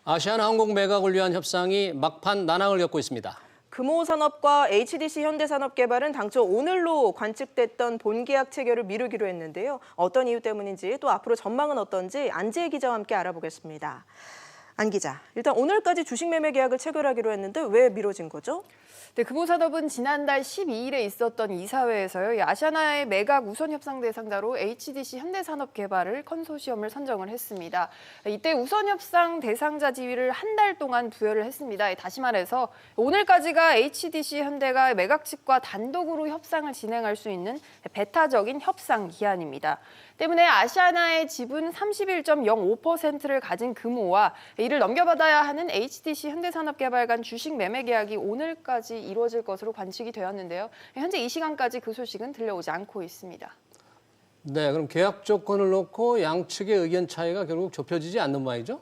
아시아나항공 매각을 위한 협상이 막판 난항을 겪고 있습니다. 금호산업과 HDC 현대산업개발은 당초 오늘로 관측됐던 본계약 체결을 미루기로 했는데요. 어떤 이유 때문인지 또 앞으로 전망은 어떤지 안지혜 기자와 함께 알아보겠습니다. 안 기자, 일단 오늘까지 주식 매매 계약을 체결하기로 했는데 왜 미뤄진 거죠? 네, 금호산업은 지난달 12일에 있었던 이사회에서요, 이 아시아나의 매각 우선 협상 대상자로 HDC 현대산업개발을 컨소시엄을 선정을 했습니다. 이때 우선 협상 대상자 지위를 한 달 동안 부여를 했습니다. 다시 말해서 오늘까지가 HDC 현대가 매각 측과 단독으로 협상을 진행할 수 있는 배타적인 협상 기한입니다. 때문에 아시아나의 지분 31.05%를 가진 금호와 이를 넘겨받아야 하는 HDC 현대산업개발 간 주식 매매 계약이 오늘까지 이루어질 것으로 관측이 되었는데요. 현재 이 시간까지 그 소식은 들려오지 않고 있습니다. 네, 그럼 계약 조건을 놓고 양측의 의견 차이가 결국 좁혀지지 않는 모양이죠?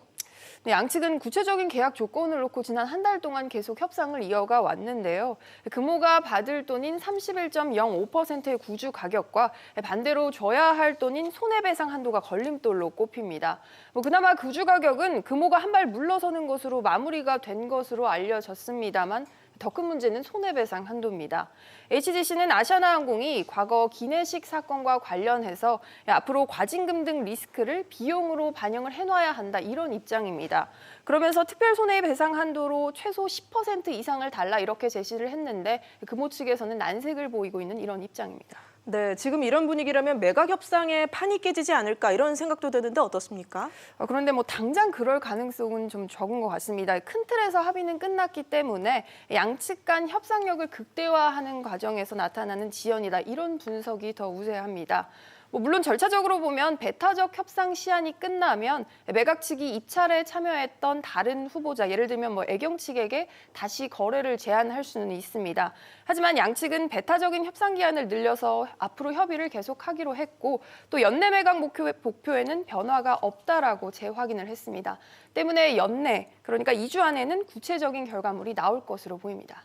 네, 양측은 구체적인 계약 조건을 놓고 지난 한 달 동안 계속 협상을 이어가 왔는데요. 금호가 받을 돈인 31.05%의 구주 가격과 반대로 줘야 할 돈인 손해배상 한도가 걸림돌로 꼽힙니다. 그나마 구주 가격은 금호가 한 발 물러서는 것으로 마무리가 된 것으로 알려졌습니다만 더 큰 문제는 손해배상 한도입니다. HDC는 아시아나항공이 과거 기내식 사건과 관련해서 앞으로 과징금 등 리스크를 비용으로 반영을 해놔야 한다, 이런 입장입니다. 그러면서 특별 손해배상 한도로 최소 10% 이상을 달라 이렇게 제시를 했는데 금호 측에서는 난색을 보이고 있는 이런 입장입니다. 네, 지금 이런 분위기라면 매각 협상에 판이 깨지지 않을까 이런 생각도 드는데 어떻습니까? 그런데 당장 그럴 가능성은 좀 적은 것 같습니다. 큰 틀에서 합의는 끝났기 때문에 양측 간 협상력을 극대화하는 과정에서 나타나는 지연이다, 이런 분석이 더 우세합니다. 물론 절차적으로 보면 배타적 협상 시한이 끝나면 매각 측이 입찰에 참여했던 다른 후보자, 예를 들면 애경 측에게 다시 거래를 제안할 수는 있습니다. 하지만 양측은 배타적인 협상 기한을 늘려서 앞으로 협의를 계속하기로 했고, 또 연내 매각 목표에는 변화가 없다라고 재확인을 했습니다. 때문에 연내, 그러니까 2주 안에는 구체적인 결과물이 나올 것으로 보입니다.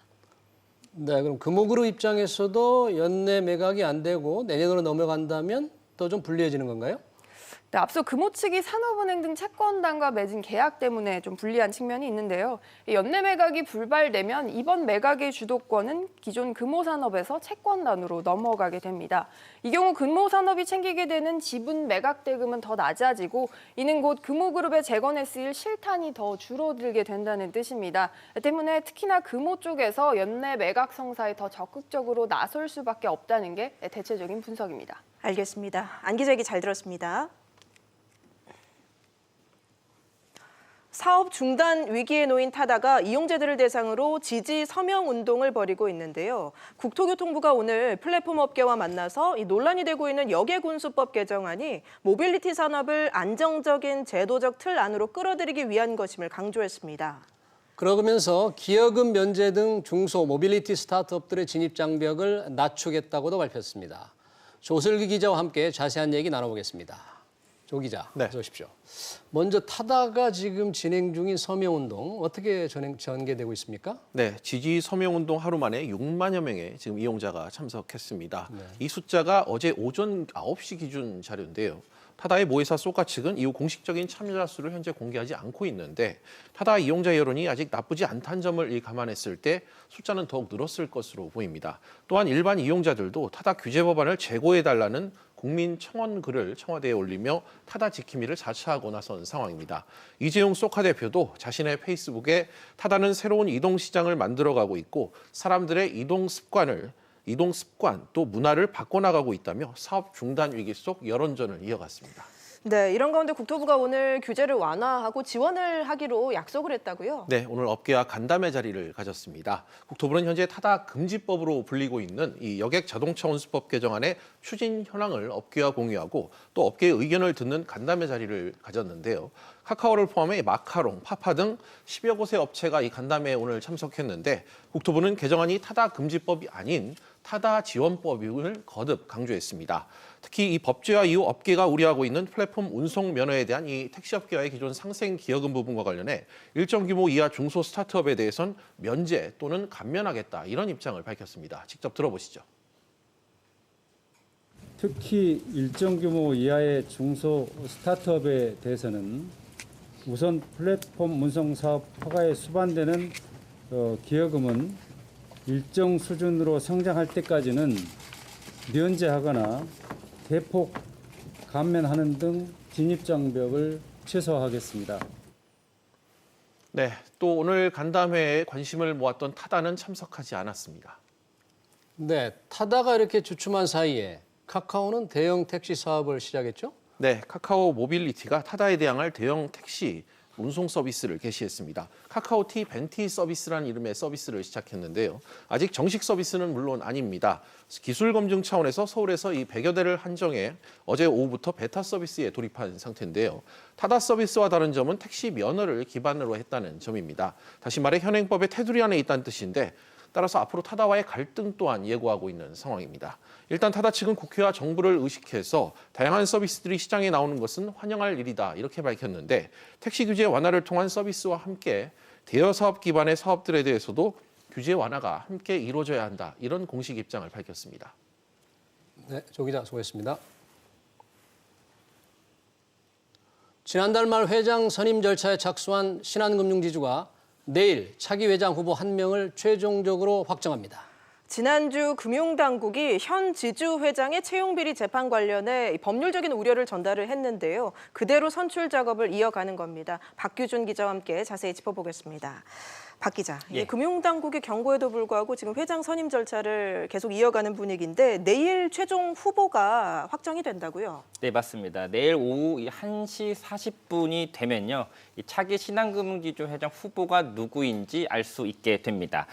네, 그럼 금호그룹 입장에서도 연내 매각이 안 되고 내년으로 넘어간다면 또 좀 불리해지는 건가요? 네, 앞서 금호 측이 산업은행 등 채권단과 맺은 계약 때문에 좀 불리한 측면이 있는데요. 연내 매각이 불발되면 이번 매각의 주도권은 기존 금호산업에서 채권단으로 넘어가게 됩니다. 이 경우 금호산업이 챙기게 되는 지분 매각 대금은 더 낮아지고, 이는 곧 금호그룹의 재건에 쓰일 실탄이 더 줄어들게 된다는 뜻입니다. 때문에 특히나 금호 쪽에서 연내 매각 성사에 더 적극적으로 나설 수밖에 없다는 게 대체적인 분석입니다. 알겠습니다. 안 기자 얘기 잘 들었습니다. 사업 중단 위기에 놓인 타다가 이용자들을 대상으로 지지 서명 운동을 벌이고 있는데요. 국토교통부가 오늘 플랫폼 업계와 만나서 이 논란이 되고 있는 역외군수법 개정안이 모빌리티 산업을 안정적인 제도적 틀 안으로 끌어들이기 위한 것임을 강조했습니다. 그러면서 기여금 면제 등 중소 모빌리티 스타트업들의 진입 장벽을 낮추겠다고도 밝혔습니다. 조슬기 기자와 함께 자세한 얘기 나눠보겠습니다. 조 기자, 네. 어서 오십시오. 먼저 타다가 지금 진행 중인 서명운동 어떻게 전개되고 있습니까? 네, 지지 서명운동 하루 만에 6만여 명의 지금 이용자가 참석했습니다. 네. 이 숫자가 어제 오전 9시 기준 자료인데요. 타다의 모회사 소카 측은 이후 공식적인 참여자 수를 현재 공개하지 않고 있는데, 타다 이용자 여론이 아직 나쁘지 않다는 점을 감안했을 때 숫자는 더욱 늘었을 것으로 보입니다. 또한 일반 이용자들도 타다 규제 법안을 재고해달라는 국민 청원 글을 청와대에 올리며 타다 지킴이를 자처하고 나선 상황입니다. 이재용 소카 대표도 자신의 페이스북에 타다는 새로운 이동 시장을 만들어가고 있고 사람들의 이동 습관 또 문화를 바꿔나가고 있다며 사업 중단 위기 속 여론전을 이어갔습니다. 네, 이런 가운데 국토부가 오늘 규제를 완화하고 지원을 하기로 약속을 했다고요? 네, 오늘 업계와 간담회 자리를 가졌습니다. 국토부는 현재 타다 금지법으로 불리고 있는 이 여객 자동차 운수법 개정안의 추진 현황을 업계와 공유하고 또 업계의 의견을 듣는 간담회 자리를 가졌는데요. 카카오를 포함해 마카롱, 파파 등 10여 곳의 업체가 이 간담회에 오늘 참석했는데, 국토부는 개정안이 타다 금지법이 아닌 타다 지원법임을 거듭 강조했습니다. 특히 이 법제화 이후 업계가 우려하고 있는 플랫폼 운송 면허에 대한 이 택시업계와의 기존 상생 기여금 부분과 관련해 일정 규모 이하 중소 스타트업에 대해선 면제 또는 감면하겠다, 이런 입장을 밝혔습니다. 직접 들어보시죠. 특히 일정 규모 이하의 중소 스타트업에 대해서는 우선 플랫폼 운송 사업 허가에 수반되는 기여금은 일정 수준으로 성장할 때까지는 면제하거나 대폭 감면하는 등 진입 장벽을 최소화하겠습니다. 네, 또 오늘 간담회에 관심을 모았던 타다는 참석하지 않았습니다. 네, 타다가 이렇게 주춤한 사이에 카카오는 대형 택시 사업을 시작했죠? 네, 카카오 모빌리티가 타다에 대항할 대형 택시 운송 서비스를 개시했습니다. 카카오티 벤티 서비스라는 이름의 서비스를 시작했는데요. 아직 정식 서비스는 물론 아닙니다. 기술 검증 차원에서 서울에서 이 100여 대를 한정해 어제 오후부터 베타 서비스에 돌입한 상태인데요. 타다 서비스와 다른 점은 택시 면허를 기반으로 했다는 점입니다. 다시 말해 현행법의 테두리 안에 있다는 뜻인데 따라서 앞으로 타다와의 갈등 또한 예고하고 있는 상황입니다. 일단 타다 측은 국회와 정부를 의식해서 다양한 서비스들이 시장에 나오는 것은 환영할 일이다 이렇게 밝혔는데 택시 규제 완화를 통한 서비스와 함께 대여 사업 기반의 사업들에 대해서도 규제 완화가 함께 이루어져야 한다 이런 공식 입장을 밝혔습니다. 네, 조 기자 수고했습니다. 지난달 말 회장 선임 절차에 착수한 신한금융지주가 내일 차기 회장 후보 1명을 최종적으로 확정합니다. 지난주 금융당국이 현 지주 회장의 채용비리 재판 관련해 법률적인 우려를 전달을 했는데요. 그대로 선출 작업을 이어가는 겁니다. 박규준 기자와 함께 자세히 짚어보겠습니다. 박 기자, 예. 금융당국의 경고에도 불구하고 지금 회장 선임 절차를 계속 이어가는 분위기인데 내일 최종 후보가 확정이 된다고요? 네, 맞습니다. 내일 오후 1시 40분이 되면요. 이 차기 신한금융지주 회장 후보가 누구인지 알 수 있게 됩니다.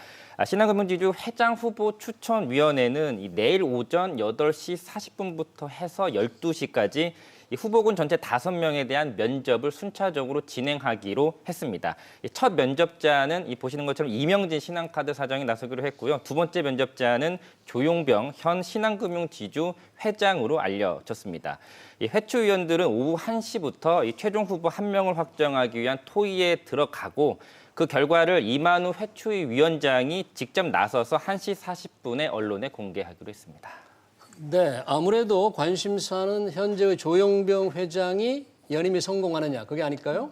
신한금융지주 회장 후보 추천위원회는 이 내일 오전 8시 40분부터 해서 12시까지 이 후보군 전체 5명에 대한 면접을 순차적으로 진행하기로 했습니다. 첫 면접자는 보시는 것처럼 이명진 신한카드 사장이 나서기로 했고요. 두 번째 면접자는 조용병 현 신한금융지주 회장으로 알려졌습니다. 이 회추위원들은 오후 1시부터 이 최종 후보 1명을 확정하기 위한 토의에 들어가고 그 결과를 이만우 회추위 위원장이 직접 나서서 1시 40분에 언론에 공개하기로 했습니다. 네, 아무래도 관심사는 현재의 조용병 회장이 연임이 성공하느냐, 그게 아닐까요?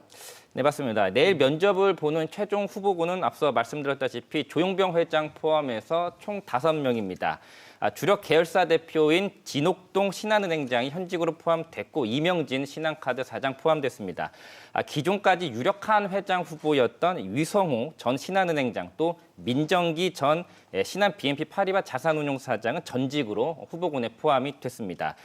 네, 맞습니다. 내일 면접을 보는 최종 후보군은 앞서 말씀드렸다시피 조용병 회장 포함해서 총 5명입니다. 주력 계열사 대표인 진옥동 신한은행장이 현직으로 포함됐고 이명진 신한카드 사장 포함됐습니다. 기존까지 유력한 회장 후보였던 위성호 전 신한은행장 또 민정기 전 신한 BNP 파리바 자산운용사장은 전직으로 후보군에 포함이 됐습니다.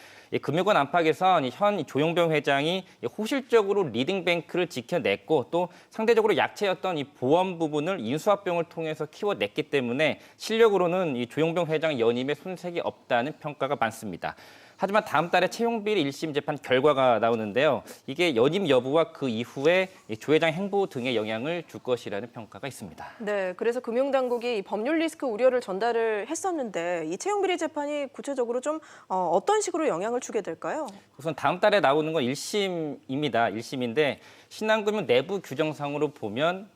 금융권 안팎에선 현 조용병 회장이 호실적으로 리딩뱅크를 지켜냈고 또 상대적으로 약체였던 이 보험 부분을 인수합병을 통해서 키워냈기 때문에 실력으로는 이 조용병 회장 연임에 손색이 없다는 평가가 많습니다. 하지만 다음 달에 채용비리 1심 재판 결과가 나오는데요. 이게 연임 여부와 그 이후에 조 회장 행보 등에 영향을 줄 것이라는 평가가 있습니다. 네, 그래서 금융당국이 법률 리스크 우려를 전달을 했었는데 이 채용비리 재판이 구체적으로 좀 어떤 식으로 영향을 주게 될까요? 우선 다음 달에 나오는 건 1심입니다. 1심인데 신한금융 내부 규정상으로 보면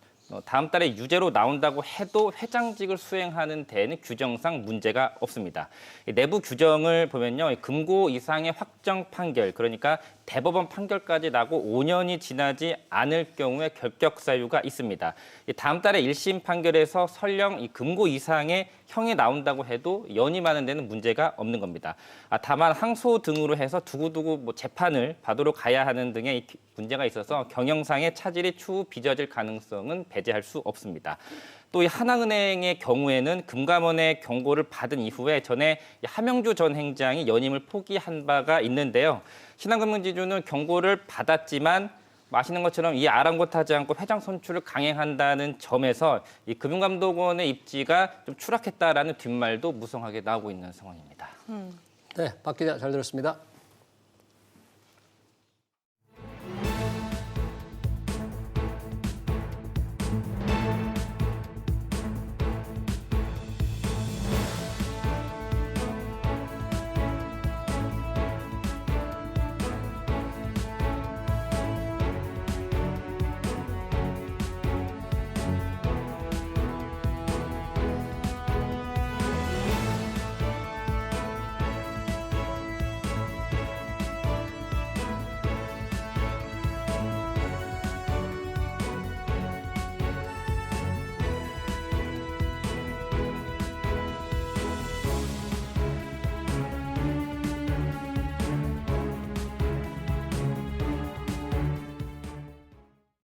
다음 달에 유죄로 나온다고 해도 회장직을 수행하는 데에는 규정상 문제가 없습니다. 내부 규정을 보면요. 금고 이상의 확정 판결, 그러니까 대법원 판결까지 나고 5년이 지나지 않을 경우에 결격 사유가 있습니다. 다음 달에 1심 판결에서 설령 이 금고 이상의 형이 나온다고 해도 연임하는 데는 문제가 없는 겁니다. 다만 항소 등으로 해서 두고두고 재판을 받으러 가야 하는 등의 문제가 있어서 경영상의 차질이 추후 빚어질 가능성은 배제할 수 없습니다. 또 이 하나은행의 경우에는 금감원의 경고를 받은 이후에 전에 하명주 전 행장이 연임을 포기한 바가 있는데요. 신한금융지주는 경고를 받았지만 아시는 것처럼 이 아랑곳하지 않고 회장 선출을 강행한다는 점에서 이 금융감독원의 입지가 좀 추락했다라는 뒷말도 무성하게 나오고 있는 상황입니다. 네, 박 기자 잘 들었습니다.